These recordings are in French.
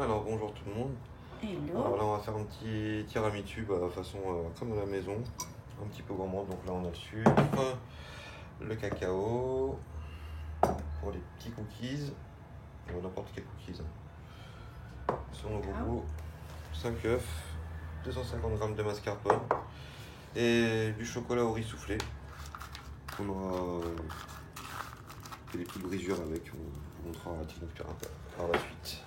Alors bonjour tout le monde. Hello. Alors là on va faire un petit tiramisu façon comme à la maison, un petit peu gourmand. Donc là on a le sucre, le cacao pour les petits cookies, n'importe quel cookies. Selon le goût, 5 œufs, 250 g de mascarpone et du chocolat au riz soufflé. On aura fait des petites brisures avec, on vous montrera par la suite.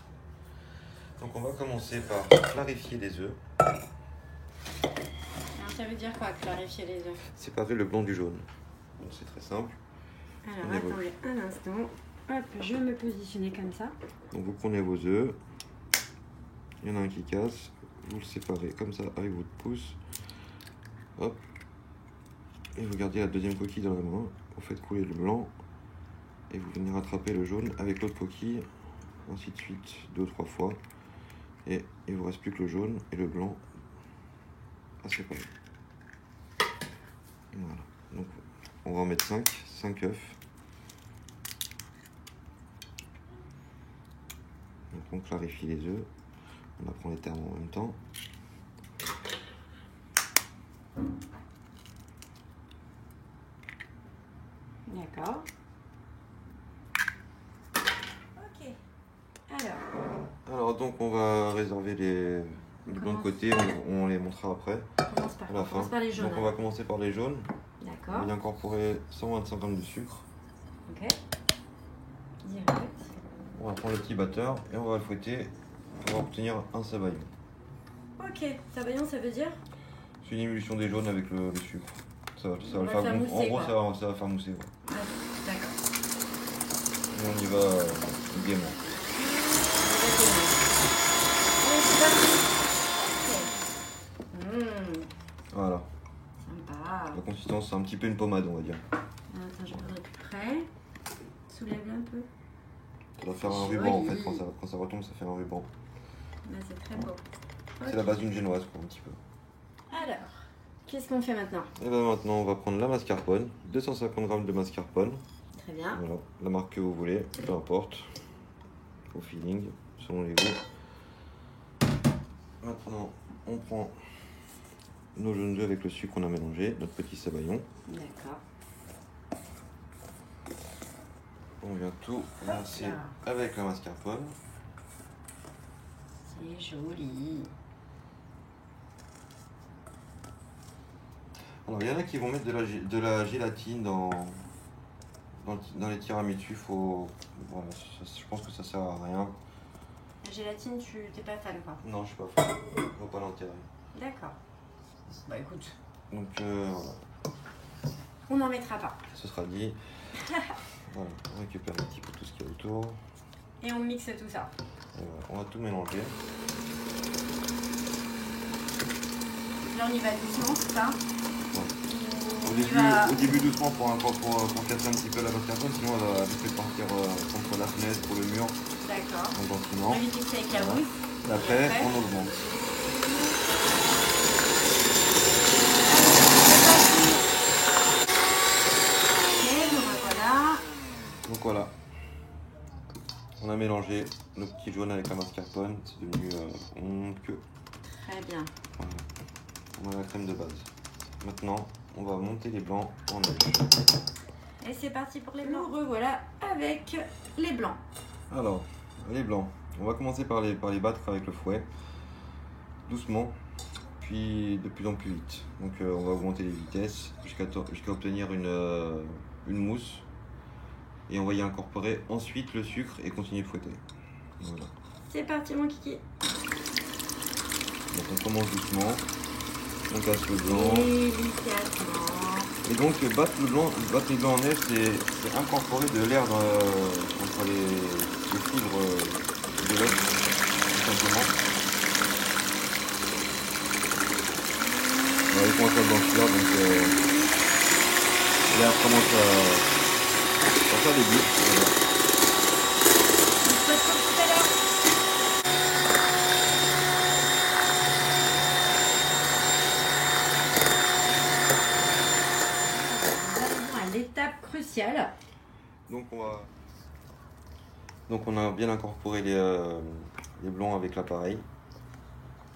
Donc on va commencer par clarifier les œufs. Alors ça veut dire quoi, clarifier les œufs? Séparer le blanc du jaune. Donc c'est très simple. Alors attendez un instant. Hop, je vais me positionner comme ça. Donc vous prenez vos œufs. Il y en a un qui casse. Vous le séparez comme ça avec votre pouce. Hop. Et vous gardez la deuxième coquille dans la main. Vous faites couler le blanc. Et vous venez rattraper le jaune avec l'autre coquille. Ainsi de suite, 2 ou 3 fois. Et il ne vous reste plus que le jaune et le blanc à séparer. Voilà. Donc on va en mettre 5 œufs. Donc on clarifie les œufs. On apprend les termes en même temps. D'accord. Ok. Alors donc on va réserver les blancs de côté, on les montrera après. On commence par les jaunes. Donc on va commencer par les jaunes. D'accord. On va y incorporer 125 g de sucre. Ok. Direct. On va prendre le petit batteur et on va le fouetter pour obtenir un sabayon. Ok, sabayon ça veut dire? C'est une émulsion des jaunes avec le sucre. Ça va le faire faire mousser, en gros ça va faire mousser. Ouais. D'accord. Et on y va gaiement. Voilà. Sympa. La consistance c'est un petit peu une pommade on va dire. Attends, je vais regarder plus près. Soulève-le un peu. Ça va faire un ruban en fait, quand ça retombe ça fait un ruban. Là, c'est très beau. C'est la base d'une génoise quoi un petit peu. Alors, qu'est-ce qu'on fait maintenant? Et bien maintenant on va prendre la mascarpone, 250 g de mascarpone. Très bien. Voilà, la marque que vous voulez, peu importe. Au feeling, selon les goûts. Maintenant on prend nos jaunes œufs avec le sucre qu'on a mélangé, notre petit sabayon. D'accord. On vient tout lancer avec la mascarpone. C'est joli. Alors il y en a qui vont mettre de la gélatine dans les tiramisu. Voilà, je pense que ça sert à rien. La gélatine, tu t'es pas fan quoi? Non, je suis pas fan. Je vois pas l'intérêt. D'accord. Bah écoute. Donc voilà. On n'en mettra pas. Ce sera dit. Voilà, on récupère un petit peu tout ce qu'il y a autour. Et on mixe tout ça. Voilà, on va tout mélanger. Là on y va doucement, c'est ça? Au début doucement pour casser un petit peu la mascarpone, sinon elle va vite partir contre la fenêtre, pour le mur. D'accord. Donc gentiment. On va mixer avec la mousse. Et après, on augmente. Donc voilà. On a mélangé nos petits jaunes avec la mascarpone, c'est devenu onctueux. Très bien. Voilà. On a la crème de base. Maintenant, on va monter les blancs en neige. Et c'est parti pour les blancs. Nous revoilà avec les blancs. Alors, les blancs. On va commencer par les battre avec le fouet. Doucement, puis de plus en plus vite. Donc on va augmenter les vitesses jusqu'à obtenir une mousse. Et on va y incorporer ensuite le sucre et continuer de fouetter. Voilà. C'est parti mon kiki. Donc on commence doucement. On casse le blanc. Délicatement. Et donc battre les blancs en neige, c'est incorporer de l'air entre les fibres de l'œuf, tout simplement. Alors, il commence à blanchir, donc l'air commence à faire des bulles. Voilà. On se retrouve tout à l'heure. L'étape cruciale. Donc on a bien incorporé les blancs avec l'appareil.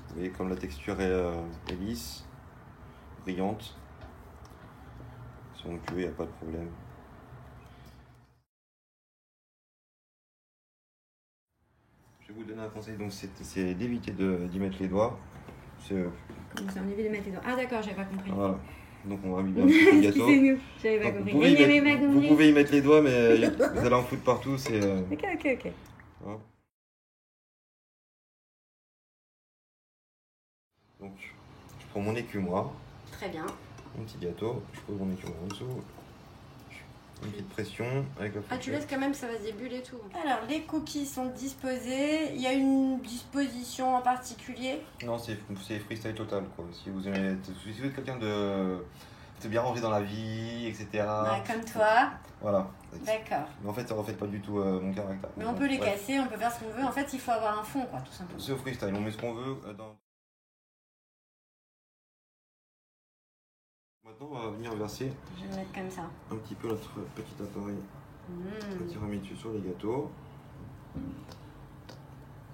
Vous voyez comme la texture est lisse, brillante. Ils sont onctueux, il n'y a pas de problème. Je vais vous donner un conseil, donc c'est d'éviter d'y mettre les doigts. Comment ça, on évite de mettre les doigts? Ah d'accord, j'avais pas compris. Voilà. Donc on va bien un petit peu le gâteau. Excusez-nous, j'avais pas compris. Vous pouvez y mettre les doigts, mais vous allez en foutre partout. Ok. Voilà. Donc je prends mon écumoire. Très bien. Un petit gâteau, je pose mon écumoire en dessous. Une petite pression avec la fourchette. Ah, tu laisses quand même, ça va se débuller et tout. Alors, les cookies sont disposés. Il y a une disposition en particulier? Non, c'est freestyle total, quoi. Si vous êtes quelqu'un de bien rangé dans la vie, etc. Ouais, comme toi. Voilà. D'accord. Mais en fait, ça reflète pas du tout mon caractère. Mais on peut les casser, on peut faire ce qu'on veut. En fait, il faut avoir un fond, quoi, tout simplement. C'est au freestyle, on met ce qu'on veut dans... Maintenant, on va venir verser. Je vais mettre comme ça. Un petit peu notre petit appareil. Le tiramisu sur les gâteaux.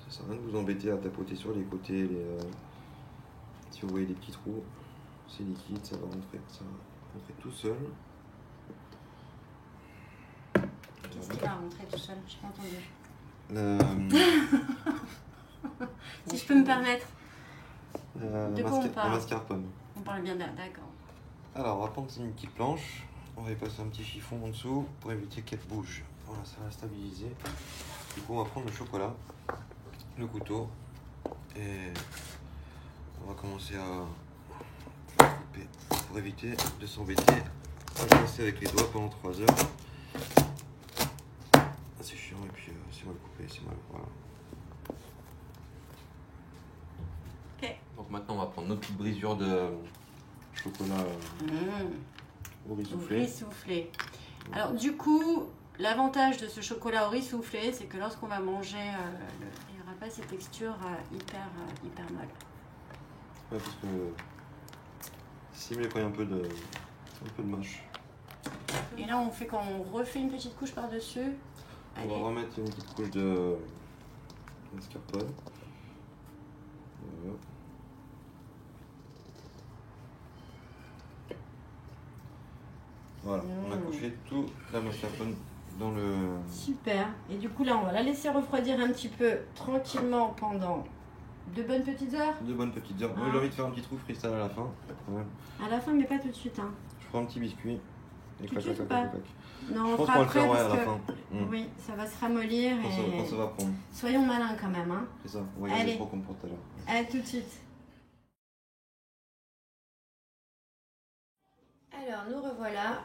Ça sert à rien de vous embêter à tapoter sur les côtés. Si vous voyez des petits trous, c'est liquide, ça va rentrer tout seul. Qu'est-ce qui va rentrer tout seul? Je n'ai pas entendu. Si je peux me permettre. De quoi on parle? La mascarpone. On parle bien d'accord. Alors, on va prendre une petite planche. On va y passer un petit chiffon en dessous pour éviter qu'elle bouge. Voilà, ça va stabiliser. Du coup, on va prendre le chocolat, le couteau, et on va commencer à couper pour éviter de s'embêter à casser avec les doigts pendant 3 heures. C'est chiant, et puis c'est mal coupé, c'est mal. Voilà. Ok. Donc maintenant, on va prendre notre petite brisure de chocolat au riz soufflé. Alors du coup, l'avantage de ce chocolat au riz soufflé, c'est que lorsqu'on va manger, il n'y aura pas cette texture hyper molle. Ouais, parce que c'est mieux quand il y a un peu de mâche. Et là, on fait quand on refait une petite couche par-dessus. On va remettre une petite couche de mascarpone. Voilà. Voilà, on a couché tout la mascarpone dans le... Super. Et du coup, là, on va la laisser refroidir un petit peu tranquillement pendant 2 bonnes petites heures. 2 bonnes petites heures. Moi, j'ai envie de faire un petit trou freestyle à la fin. À la fin, mais pas tout de suite. Hein. Je prends un petit biscuit. Et tout de suite ou pas? Non, je pense qu'on va le faire à la fin. Oui, ça va se ramollir. Quand ça va prendre. Soyons malins quand même. Hein. C'est ça, on va garder trop comme pour tout à l'heure. Allez, tout de suite. Alors, nous revoilà.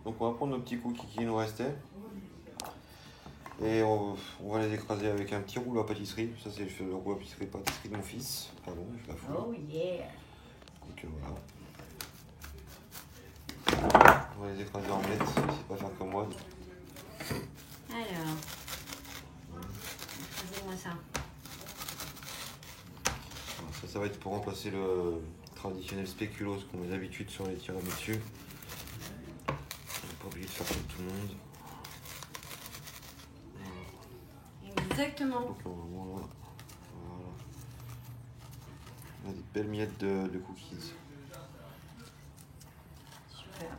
Donc on va prendre nos petits cookies qui nous restaient. Et on va les écraser avec un petit rouleau à pâtisserie. Ça c'est le rouleau à pâtisserie de mon fils. Pardon, je la fous. Oh yeah. Donc voilà. On va les écraser en miettes, c'est pas faire comme moi. Alors, écrasez-moi ça. Ça va être pour remplacer le traditionnel spéculoos qu'on met d'habitude sur les tiramisu. On n'a pas oublié de faire comme tout le monde. Exactement. Donc voilà. On a des belles miettes de cookies. Super.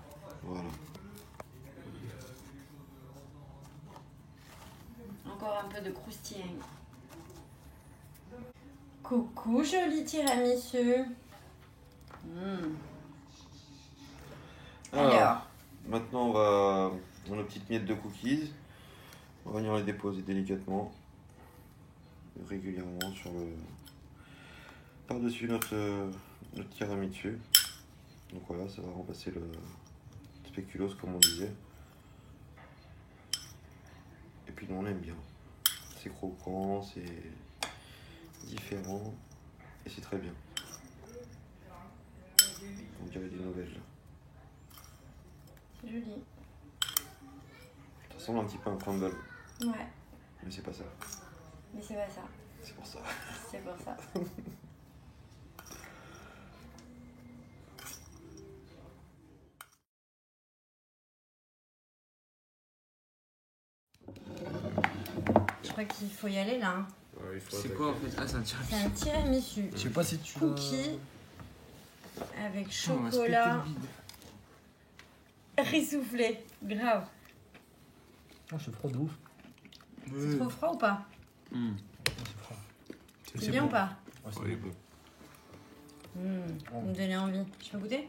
Voilà. Encore un peu de croustillant. Coucou, joli tiramisu. Alors. Maintenant, on va dans nos petites miettes de cookies. On va venir les déposer délicatement, régulièrement par-dessus notre tiramisu. Donc voilà, ça va remplacer le spéculoos comme on disait. Et puis nous on aime bien. C'est croquant, c'est différent et c'est très bien. On dirait des nouvelles là. C'est joli. Ça ressemble un petit peu à un crumble. Ouais. Mais c'est pas ça. Mais c'est pas ça. C'est pour ça. C'est pour ça. crois qu'il faut y aller là. Hein. Ouais, il faut C'est attaquer. quoi en fait? Ah, c'est un tiramisu. C'est un tiramisu. Je sais pas si tu Cookie avec Putain, on va se péter chocolat le bide. riz soufflé. Grave. Oh, c'est froid de ouf. C'est trop froid ou pas? Hum. C'est froid. C'est bien ou pas? Ouais, c'est Ouais, il est bon. bon. Vous me donnez envie. Je peux goûter?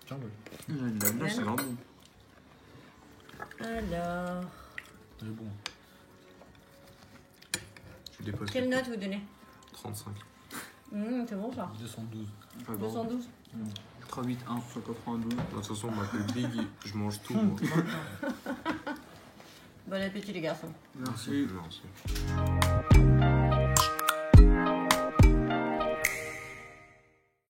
Tiens, ouais. Là, c'est vraiment bon. Alors, C'est bon. Je dépasse. quelle note vous donnez? 35. C'est bon ça. 212. Pas bon. 212. 381, 192. De toute façon, on m'appelle Big, je mange tout. Moi. Bon appétit les garçons. Merci. Merci.